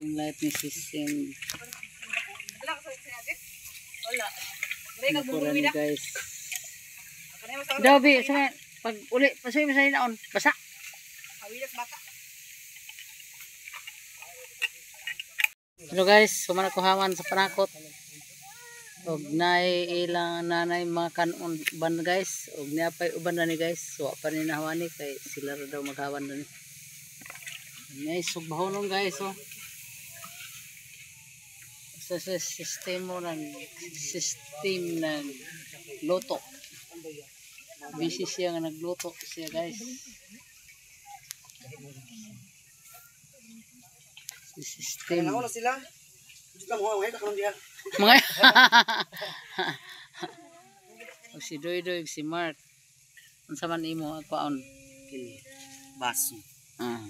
Yung light ni system. Wala. Nakuran guys. Dabi, pag uli, pasoy mo sa inaon. Basa. Hello guys, sumana ko haman sa panakot. Og naay ilang nanay mga kanon uban guys. Og niya pay uban na ni guys. So pa ni nahawani kay sila ra daw maghawan na ni. Niya sugbahon guys oh. Sa system ng luto. Busy siya nga nagluto siya guys. Si system. Ano sila? Gusto mo mga karon diha. Mga o si Doy si Mark. Unsa man imo akwaon? Kini baso. Ah.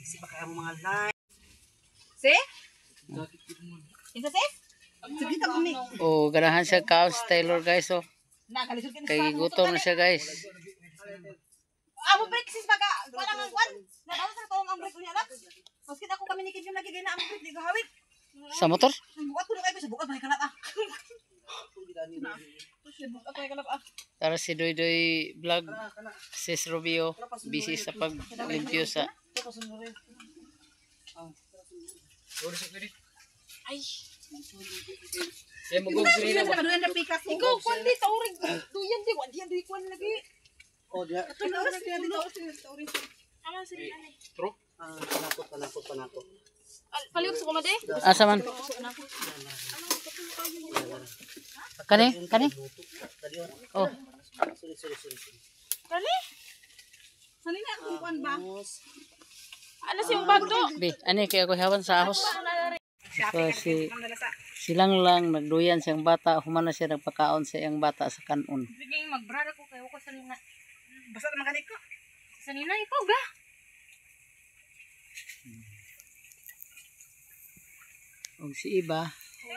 Si baka mga line. Si? Isa si? Sige ka kami. Oh, ganahan siya kaos Taylor guys oh. Kay gutom na siya guys. Amo break sis baka wala nga kwan. Nadaw sa tong ang break niya lang. Maski ako kami nikid yung nagigay na ang break di gahawit. Sa motor? Bukat ko kayo sa bukat may kalat ah. Bukat may kalat ah. Para si Doy vlog. Sis Rubio busy sa paglimpyo sa Ay. Ay mo gog sila ba? Ikaw kwan di taurig. Duyan di kwan lagi. Oh dia. Ato na oras kaya dito taurig. Ano sila ani? True? Panakot. Paliw sa kumade? Asa man? Kani? Oh. Sorry. Kani? Sanina akong kwan ba? Ano si yung bag do? Bi, ani kay ako hawan sa ahos. So silang lang nagduyan siyang bata, human na siya nagpakaon sa iyang bata sa kanon. Sige magbrada ko kayo ko sanina. Basta naman kaniko. Sanina ikaw ga. Og si Iba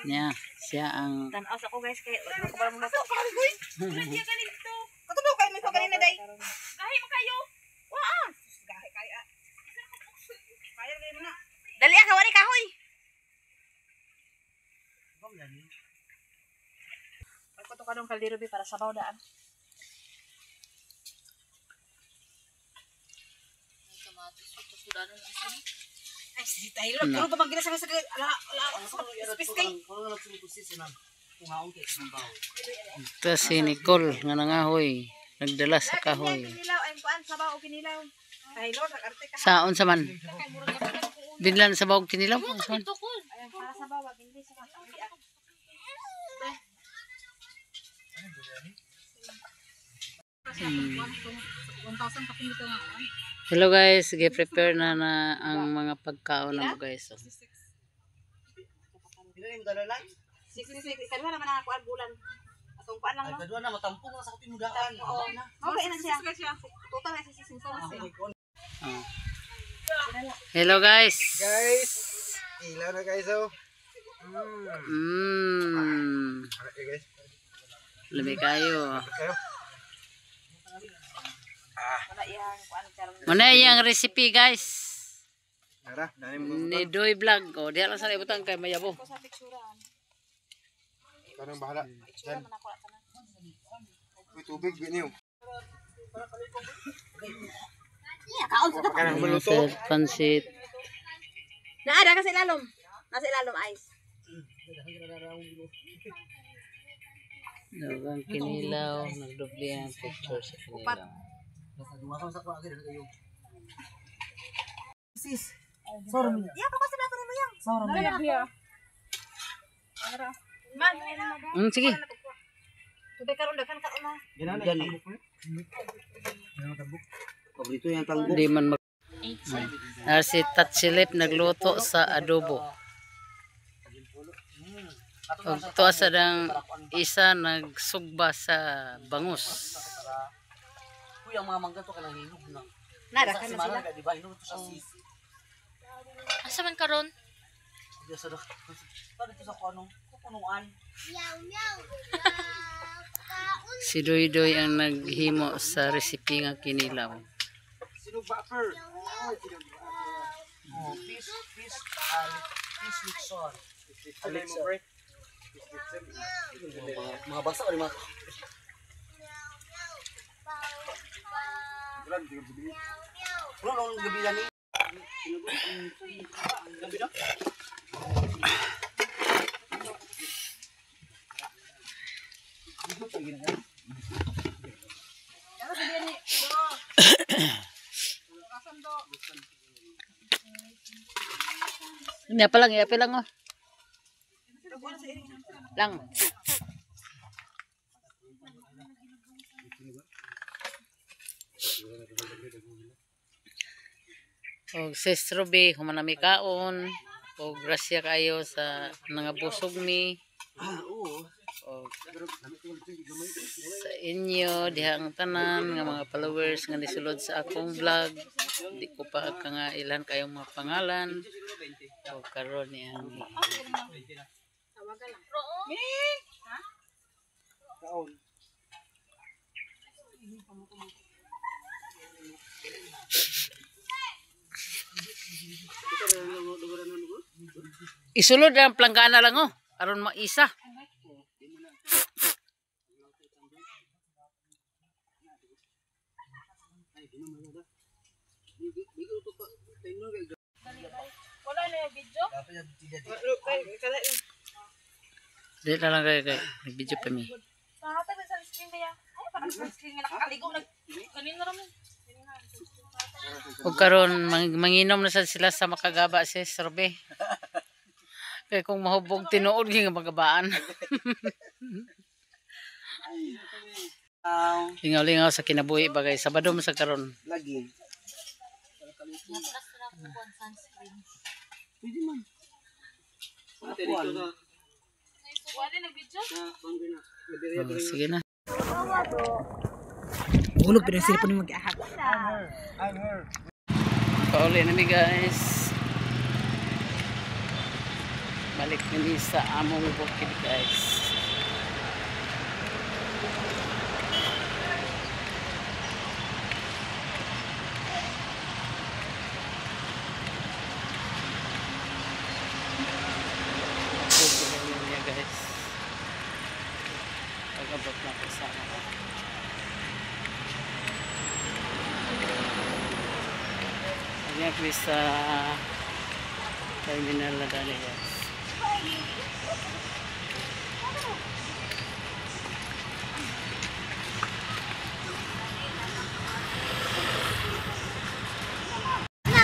niya siya ang Tan-aw ako guys kay ano ko ba mo to? Wala siya ganito. Katulo kay mi ko kanina day. Gahi mo kayo. Waa. Gahi kaya. Kaya mo na. Dali ka wali kahoy. Pagkuto ka dong kaldero bi para sabaw daan. Ay, si Taylor, puro ba magina sa space kay? ito si Nicole nga nangahoy, nagdala sa kahoy. Kinilaw ay kuan sabaw o kinilaw. Taylor, nag-arte ka. Saon sa man? Binlan sa bawog kinilaw. Ayan para sabaw, hindi sa kabiak. Hello guys, prepare na ang mga pagkaon na mo guys. Pila ni dala lang? 66, kadwa naman ang kuan bulan. Atong kuan lang Ay no. kadua na matampong na sa timudaan. Oo. Okay na siya. Total na 66 na siya. Oh. Hello guys. Ilaw na guys oh. Okay guys. Labi kayo. Wala yang kuan karon. Muna yung recipe guys. Tara, dali mo. Ni Doy Vlog. O, diha lang sa ibutang kay Mayabo. Ko sa picturean. Karang bahala. Picture man ako ata na. Uy, tubig gini oh. Iya, kaon sa Karang maluto. Sir, pansit. Naada kasi ilalom. Nasa ilalom ice. Dagang kinilaw. Nagdubli ang picture sa kinilaw. Sis. Sorry. Iya, pa kasi nato nimo yang. Sorry. Man. Sige. Tubay karon daghan karon na. Ganyan. Paborito yung tangbok. Hindi man mag... Si Tatsilip nagluto sa adobo. Og tuwa sa dang isa nagsugba sa bangus. Uy, ang mga mangga to kanang hinog na. Nada ka na sila. Di ba? Hinog to sa sis. Asa man karon? Dito sa dito sa kanong kupunuan. Meow meow. Si Doy ang naghimo sa recipe nga kinilaw. Sino ba per? Oh, fish Lixon. Mga basa o mga Bro, nung gabi lang gabi na? Iapa lang oh. Lang. Og Sestro B, humanami kaon. Og grasya kayo sa mga busog mi. Og sa inyo dihang tanan nga mga followers nga nisulod sa akong vlog. Di ko pa ka nga ilan kayong mga pangalan. O karon yang isulod ang planggana lang oh. Aron maisa. Wala na yung video? Dito lang kayo video pa mi. Nakatabi sa screen kaya. Ay, parang sa screen nga nakakaligo. Kanina raman. O karon manginom na sad sila sa makagaba si Sorbe. Kaya kung mahubog tinuod nga magabaan. Lingaw-lingaw sa kinabuhi bagay. Sabado mo sa karon. Lagi. Pwede man. Wala na video? Sige na. Hulog pero sila po ni mag-ahak. Pauli na mi guys. Balik kami sa among bukid guys. Guys. Pag-abot na ko sa ako. Ayan ko sa terminal na dali guys.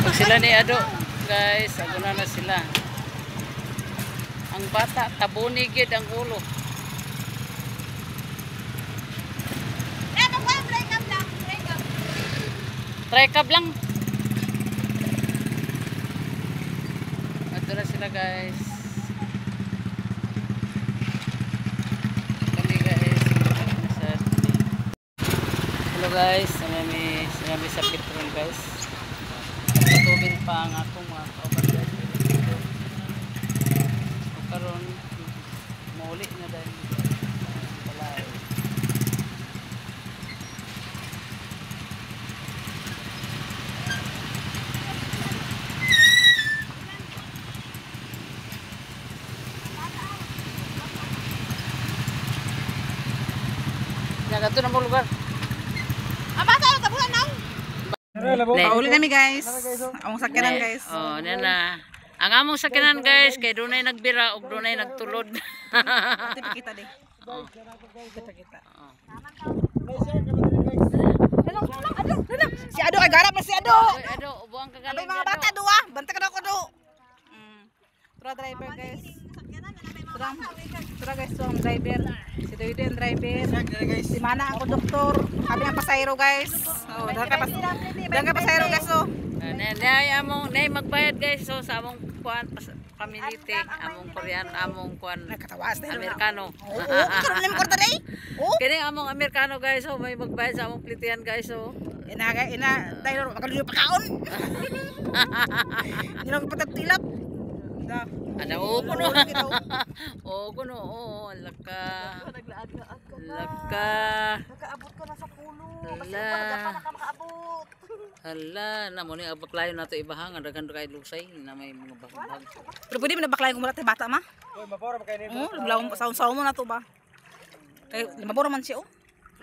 Pag sila ni Ado guys, aguna na sila. Ang bata, tabunigid ang ulo. Try-cab lang. Ito na sila guys. Kami guys. Hello guys. Sinami sa Petron guys. Tubig pa ang akong mga kauban guys. Karon mauli na dahil balay. Nagato na mo lugar. Bata ano tabuhan na? Pauli nami guys. Ang sakyanan guys. Oh, na. Ang among sakyanan guys kay dunay nagbira ug dunay nagtulod. Kita di. Kita. Si Ado kay garap na si Ado. Oy, Ado, ubuang ka Abay galing. mga bata duwa, banta ka daw ko do. Tura driver guys. Tura guys, so ang driver. Si Doy ang driver. Si Mana ang konduktor. Kami ang pasahero guys. Oh, dahil ka pasahero guys oh. Nay among nay magbayad guys so sa among kuan pamilite, among Korean, among kuan Nakatawas na Amerikano. Oo, karon na mo korta day. Oh, Kini among Amerikano guys so may magbayad sa among plitian guys so. ina tayo magkaluyo pa kaon. Nilong patagtilap. Da. Ano, kuno. Kuno, laka. Naglaag-laag ka pa. Laka. Nakaabot ka na sa pulo. Kasi Hala. pa nakakaabot. Hala, namo ni abaklayo nato ibahang daghan kay lusay na may mga bahag. Pero pwede mo na baklayan kung wala tayo bata ma? Oy, mabora ba kayo nito? Lawang saon-saon mo na to ba? Kay maboro man siya oh.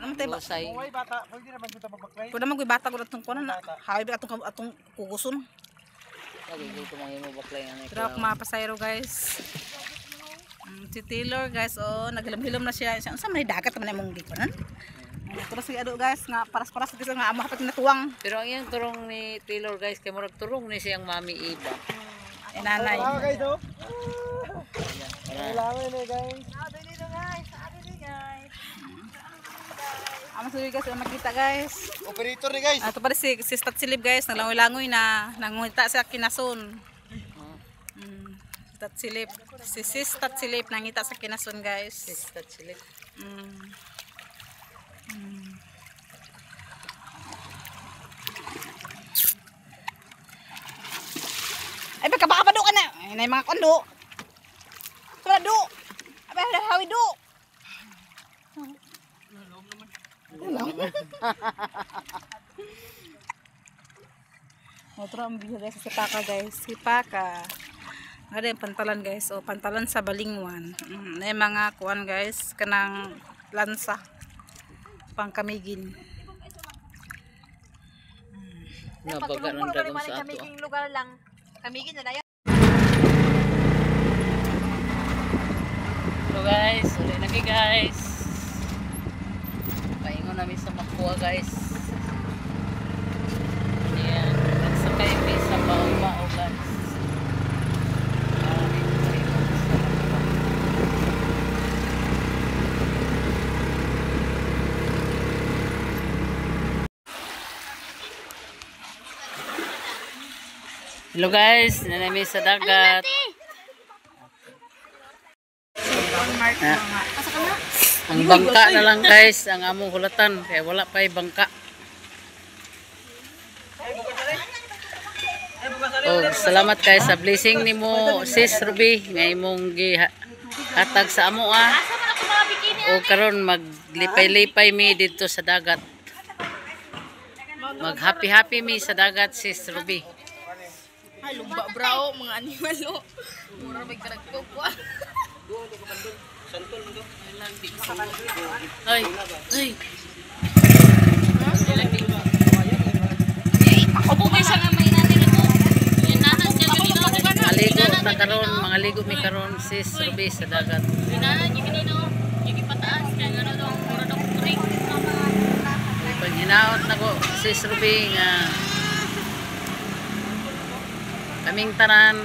Naman tayo ba? Lusay. Oy, bata, pwede naman kita magbaklay. Pwede naman ko'y bata ko atong kunan na. Hawi ba atong kukuson. Lagi dito mga mo baklay na. Pero ako mga pasayro guys. Si Taylor guys, naghilam-hilam na siya. Unsa man dagat man imong gikunan? Pero sige ado guys, nga paras-paras kasi nga amo hapat natuwang. Pero ang iyang turong ni Taylor guys kay murag turong ni siyang mami Iba. Ay nanay. Guys, oh. Wala. Kailangan na, guys. Amo suwi guys, makita guys. Operator ni guys. Ato pa si Stat Silip guys, naglangoy-langoy na nangungita sa kinason. Stat Silip, si Stat Silip nangita sa kinason guys. Sista chilik. Ay baka pa do ka na. Ay na mga kondo. Wala do. Abay hawi do. Otro ang biyo guys si Paka guys. Si Paka. Ada yung pantalan guys. O pantalan sa balingwan. Na mga kuan guys. Kanang lansa. Pangkamigin. Nabaga ng dagon sa ato. Kamiging lugar lang. Kamigin na dayon. So guys, uli na kayo guys. Paingon namin sa Makua guys. Ayan, nagsakay kami sa Bao-Bao guys. Hello guys, nanami sa dagat. Ang bangka na lang guys, ang among hulatan kaya wala pa yung bangka. Salamat kay sa blessing nimo sis Ruby nga imong gihatag sa amo O karon maglipay-lipay mi dito sa dagat. Mag happy mi sa dagat sis Ruby. Ay, lumba brao, mga animal o. Mura may karagko po. Ay, ay. Ako po kayo nga may natin ito. Yung nanas niya ganito. Maligo ta karon, mga ligo mi karon sis Ruby sa dagat. Yung nanas niya ganito. Yung ipataas. Kaya gano'n daw. Mura daw kuring. Pag hinaot na ko sis Ruby nga kaming tanan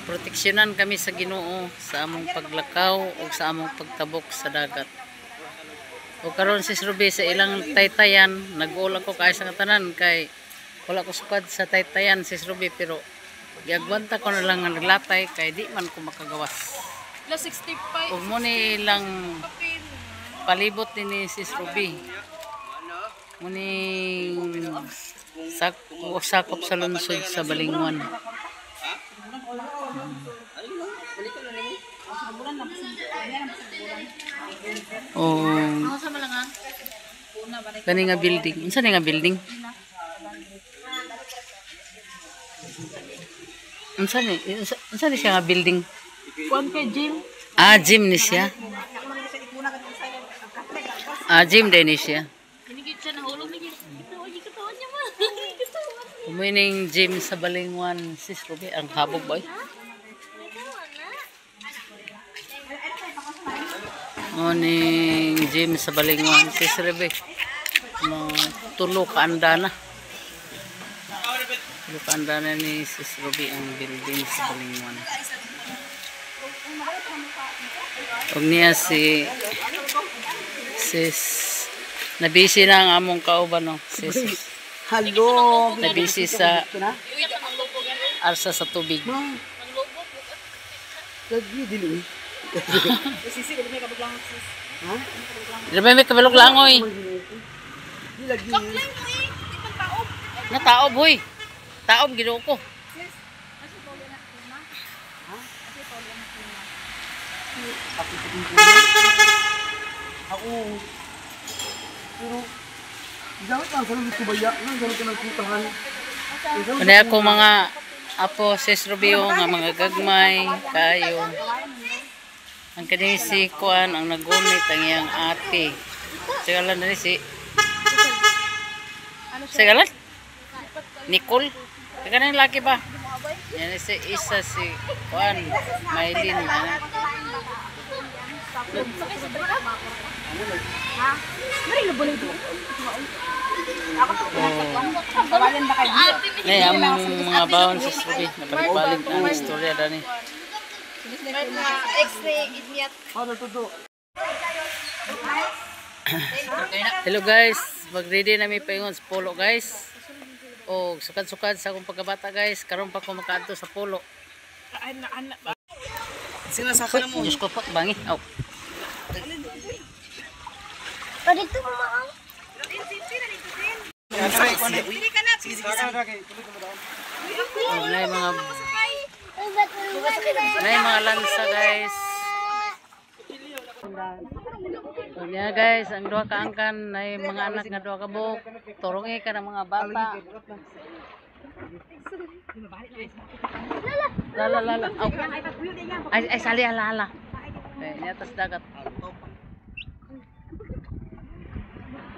proteksyonan kami sa Ginoo sa among paglakaw o sa among pagtabok sa dagat. O karon sis Ruby sa ilang taytayan nag-uol ako kay sa tanan kay wala ko sukad sa taytayan sis Ruby pero giagwanta ko na lang nga naglatay kay di man ko makagawas. La 65. Ug mo ni ilang palibot ni sis Ruby. Muni sakop sa lungsod sa Balingwan. Kani nga building. Unsa ni nga building? Unsa ni siya nga building? Kuan kay Jim. Gym ni siya. Gym din ni siya. Kinigit siya nahulog na yun. Ito, katawan niya ma. Umuining gym sa Balingwan, sis Ruby, ang habog boy. Morning gym sa Balingwan, sis Ruby. Tulo ka andana. Tulo ka andana ni sis Ruby ang building sa Balingwan. Huwag niya si sis nabisi na ang among kauban no sis. Hello. Nabisi sa arsa sa tubig. Lagi dili. Sisi, may kabaglang sis. Ha? Diba may kabalog langoy? Di lagi. Nataob hoy. Taob ginoo ko. Ako sa kumpulyan. Ako. Pero, gamit lang sa mga kubaya. Gamit ka ng kutahan. Kani ako mga apo sis Rubio nga mga gagmay kayo. Ang kani si Kuan ang nagunit ang iyang ate. Sigalan na ni si Sigalan? Nicole? Kanang laki ba? Yan si isa si Kuan Maylin. Nay among mga bawon sa Ruby napalibalik na ang istorya dani. X-ray inyat. Ano to? Hello guys, mag-ready na mi paingon sa polo guys. O sukad-sukad sa akong pagkabata guys, karon pa ko makaadto sa polo. Sinasaka na mo. Diyos ko po, bangi. Aw. Dito mo maaw. Nay mga lansa guys. Nya guys, ang duha ka angkan nay mga anak nga duha ka buok. Turungi ka ng mga bata. Lala. Aw. Ay sali ala. Nya tas dagat.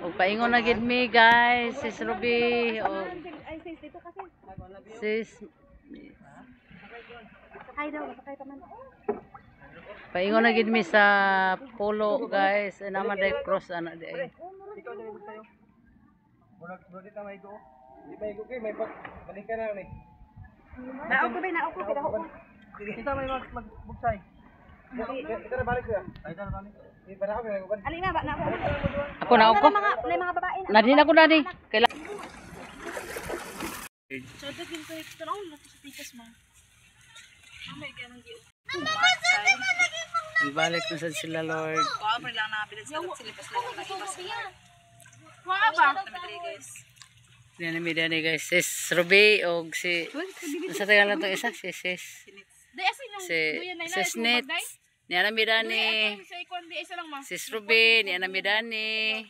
O paingon na gid mi guys, sis Ruby o sis paingon na gid mi sa polo guys, naman day cross ana di ay. Di ba ikaw kay may balik ka na ni. Naok ko daw. Kita may magbuksay. Kita na balik siya. Ay ta na balik. Di para ako may Ali na ba na ako. Ako na ako. Mga babae na. Nadin ako dani. Kailan Sada kin ko ito raw na sa tikas mo. Amay ganun di. balik na sad sila Lord. Ko pa lang na bilang sila silipas lang na ibas. Wa ba? Guys. Yan na media ni guys. Sis Ruby o si sa tagal na to isa si sis. Sis Net. Ni ana media ni sis Ruby, ni ana media ni.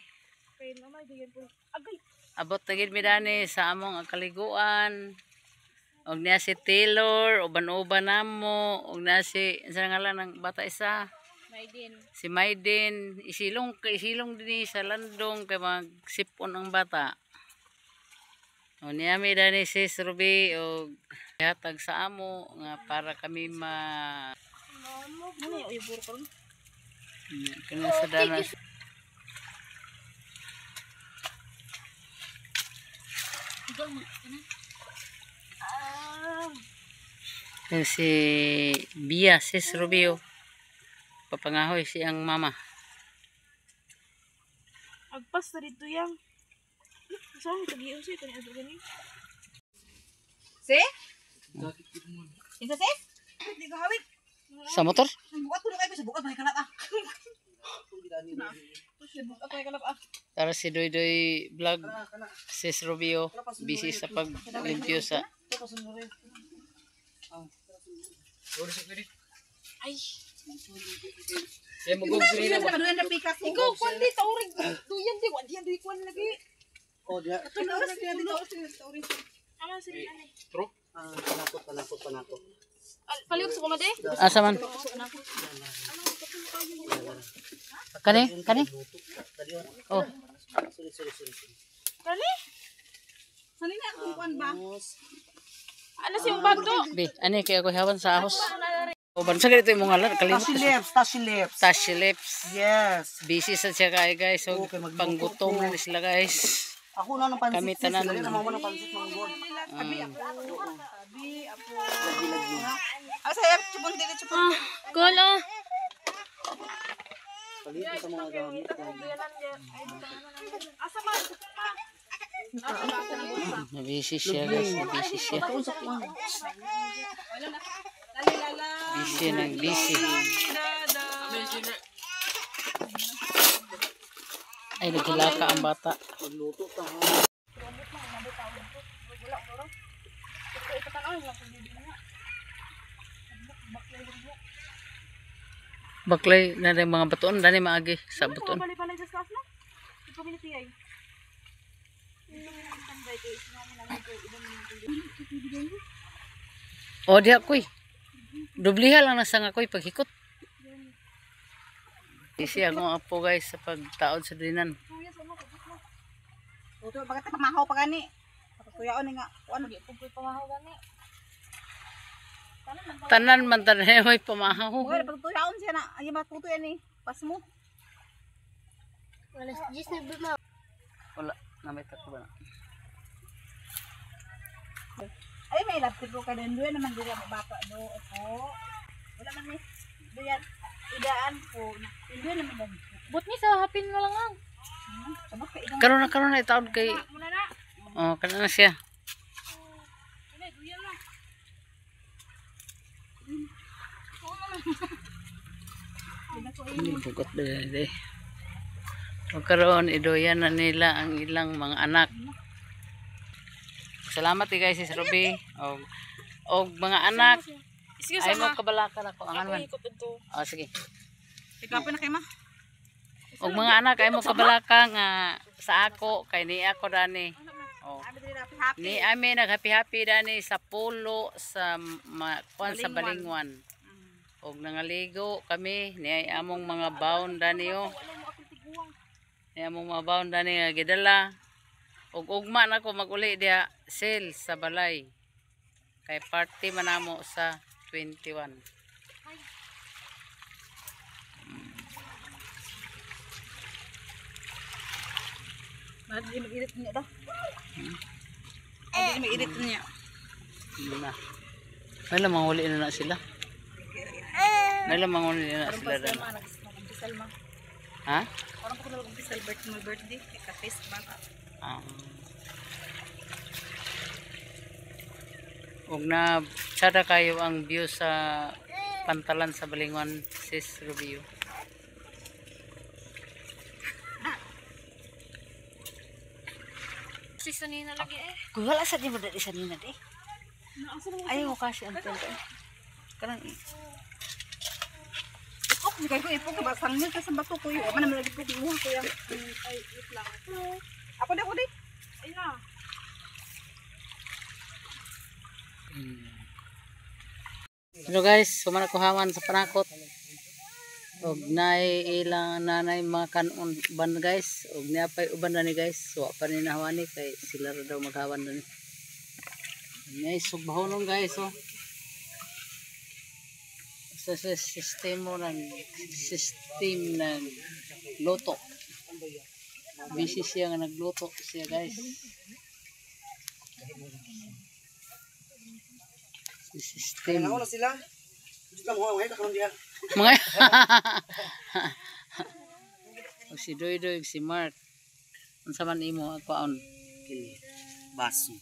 Abot na gid media ni sa among ang kaliguan. Og niya si Taylor, uban-uban namo, og na si sa ngalan ng bata isa. Si Maiden, isilong din sa landong kay magsipon ang bata. O niya mi dani sis Ruby og hatag sa amo nga para kami kana sa danas. Yan si Bia, sis Rubio. Papangahoy siyang mama. Agpas na dito yang. Saan ito giyon siya? Ito ni Adro ganin. Si? Isa si? Hindi ko hawit. Sa motor? Bukat ko na kayo sa bukat. May kalap ah. Bukat may kalap ah. Tara si Doy Doy vlog. Sis Rubio. Busy sa paglimpyo sa Ay. Kaya magog sila ba? Ikaw, kwan di, taurig. Duyan di, wan di kwan lagi. Oh, dia. Ito na oras, taurig. Ama, sige, ane. True? Panakot. Paliwag sa kumade? asa man? Kani? Oh. Kani? Sali na akong kwan ba? Ano siyang bag to? Bi, ani kay ako hawan sa ahos. O ban sa ganito imong ngalan kalimot. Tashi lips. Yes. Busy sa siya kay guys. So panggutom na sila guys. Ako na ng pansit. Kami tanan. Dali na mama ng pansit ng god. Asa yap, chupon dili chupon. Kolo. Palito sa mga gamit. Asa ba? Busy siya guys. Busy siya. Busy. Ay, naghilaka ang bata. Magluto ta. Baklay na rin mga batuon. Dani maagi sa batuon. Balay-balay sa staff na. Ito community ay. O diha koy. Dubliha lang nasa nga koy paghikot. Isi akong apo guys sa pagtaod sa dinan. Ito bakit pamahaw pa gani? Patuyaon nga. Ano di pugkoy pamahaw gani? Tanan man tanan may pamahaw. Wala patuyaon siya na. Ay matutuyan ni. Pas mo. Wala jis na ba? Wala na may tatlo ba na. Ay may laptop ko ka din doon naman dira bata do. Opo. Wala man ni. Diyan idaan po. Doon naman dan. But ni sa hapin mo lang ang. Sabot ka idang. Karon na itaod kay. Muna na. Oh, kana na siya. Dili duyan na. Hindi bugot dali. Magkaroon idoyan na nila ang ilang mga anak. Salamat guys sis Ruby. Og mga anak. Excuse Ay mo kabalakan ako ang anuman. Oh sige. Ikaw pa na kay ma. Og mga anak ay mo kabalaka nga sa ako kay ni ako dani. Oh. Abi diri happy. Ni ami nag-happy dani sa pulo sa kuan sa Balingwan. Og nangaligo kami ni ay among mga baon dani oh. Ni among mga baon dani nga gidala. Og ugma na ko maguli diha sale sa balay. Kay party man namo sa 21. Hindi mag-edit niya daw. Hindi mag-edit niya. Hindi na. May lamang huli na sila. May lamang huli na sila dyan. Nag-umpisal ma. Ha? Parang ko nag-umpisal birthday. Ka-face bata. Huwag na sada kayo ang view sa pantalan sa Balingwan sis Rubio. Si sanina lagi eh. Kung wala sa di mo dali sa nina di. Ayaw ko kasi ang tento. Karang Ipok, hindi kayo ipok. Basang nyo sa bato ko yun. Mana malagi ko kinuha ko yan. Ay, wait lang. Ako di. Ay na. Hello guys, sumana ko haman sa panakot. Og naay ilang nanay mga kanon ban guys. Og niya pa'y uban na ni guys. So pa ni nahawani kay sila ra daw maghawan na ni. May sugbahon guys oh. Sa system ng loto. Busy siya nga nagluto siya guys. System. Kaya na sila. Gusto mo mga karon diha. Mga o si Doy si Mark. Unsa man imo akwaon? Kini baso.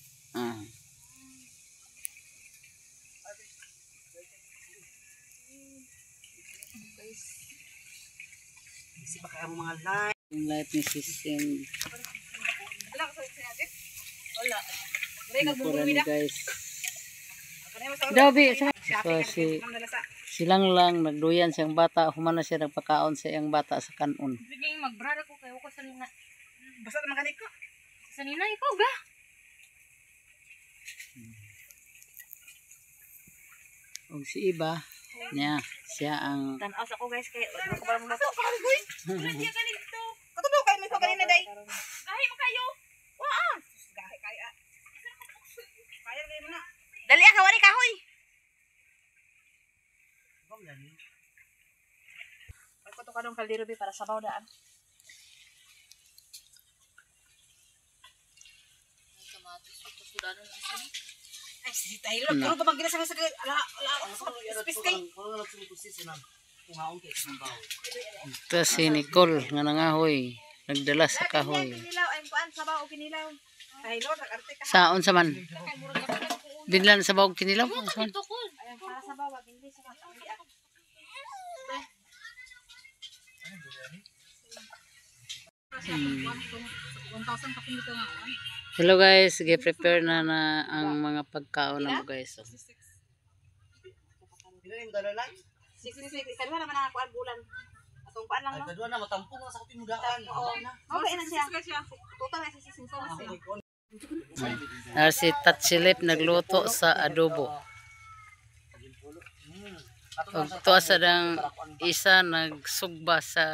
Si ba kaya mga live? Yung light ni system. Wala ka sa sinabi? Wala. Wala ka Nakuran bumumi na. guys. Kanina sa Dabi, Shopee so, si Mandalasa. silang lang nagduyan siyang bata, humana siya nagpakaon sa iyang bata sa kanon. Bigay magbrada ko kayo ko sanina. Basta naman ganit ko. Sanina ikaw ba? Og si iba niya siya ang Tanaw sa ko guys kay wala ko para mo to. Wala diya ganito. Katulo kay may kanina day. Gahi mo kayo. Waa. Gahi kaya. Kaya gahi mo na. Dali ka wari kahoy. Ako to kanong kaldero bi para sabaw daan. Ay, si Taylor. Pero pa magkita sa space kay. ito si Nicole nga nangahoy, nagdala sa kahoy. Kinilaw ay kuan sabaw o kinilaw. Taylor nag-arte ka. Saon sa man? Binlan sa bawog kinilaw. Saan? Tukod. Ay para sabaw wag hindi sa kasabian. Hello guys, prepare na ang mga pagkaon na mo guys. So. Dili mo dala live? 66. Kalma naman ang kuan bulan. Atong paan lang Ay, no. kadua na, matampong na sa kutimudaan. Oo. Okay na siya. Total na 66. Si Tatsilip nagluto sa adobo. Ug tuwa sa dang isa nagsugba sa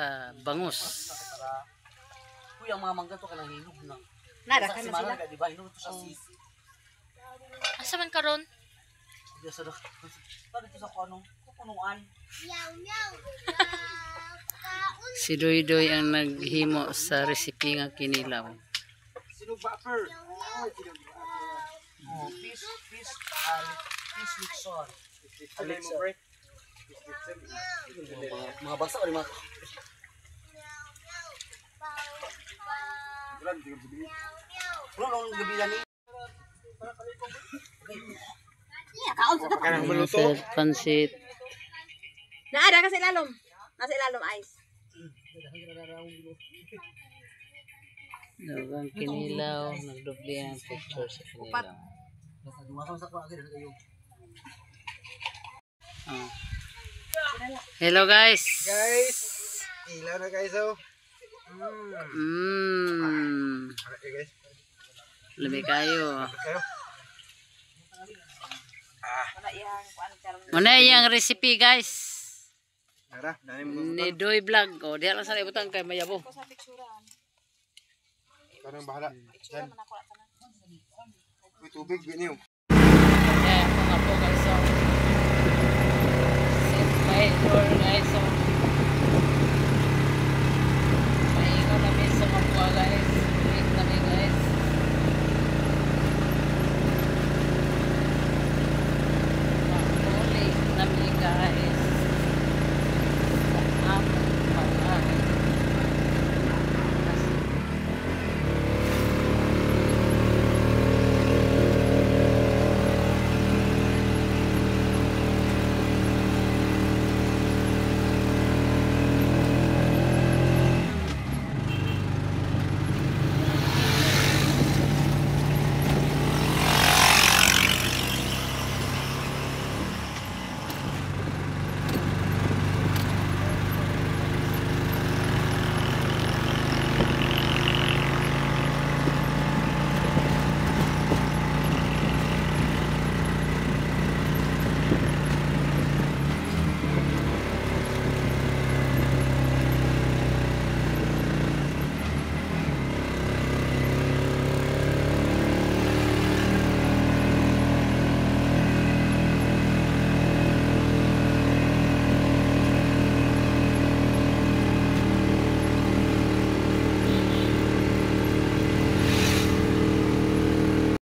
bangus. Kuya, ang mga mangga to kanang hinog na. Nada Sa ka na simana sila. ka, di ba? Hinog to sa sis. Asa man karon? Diya sa dito sa kuanong kupunuan. Si Doydoy ang naghimo sa recipe nga kinilaw. Sino buffer? Oh, fish Nixon. Mga basa o mga Ano gabi yan eh? Sa pansit. Naada ka sa ilalom. Nasa ilalom ice. Dagang kinilaw, nagdubli ang picture sa kinilaw. Sa kuha agad kayo. Oh. Hello guys. Ilaw na guys oh. Okay guys. Lebih kayo. Kayo. Wala yang kuan charm. Muna yung recipe guys. Tara, dali mo. Ni Doy Vlog. O, diyan lang sa ibutang kay Mayabo. Ko sa picturean. Karang bahala. Picture man ako ata na. May tubig biniw. Yeah, mga po guys. So, sit by door guys. So,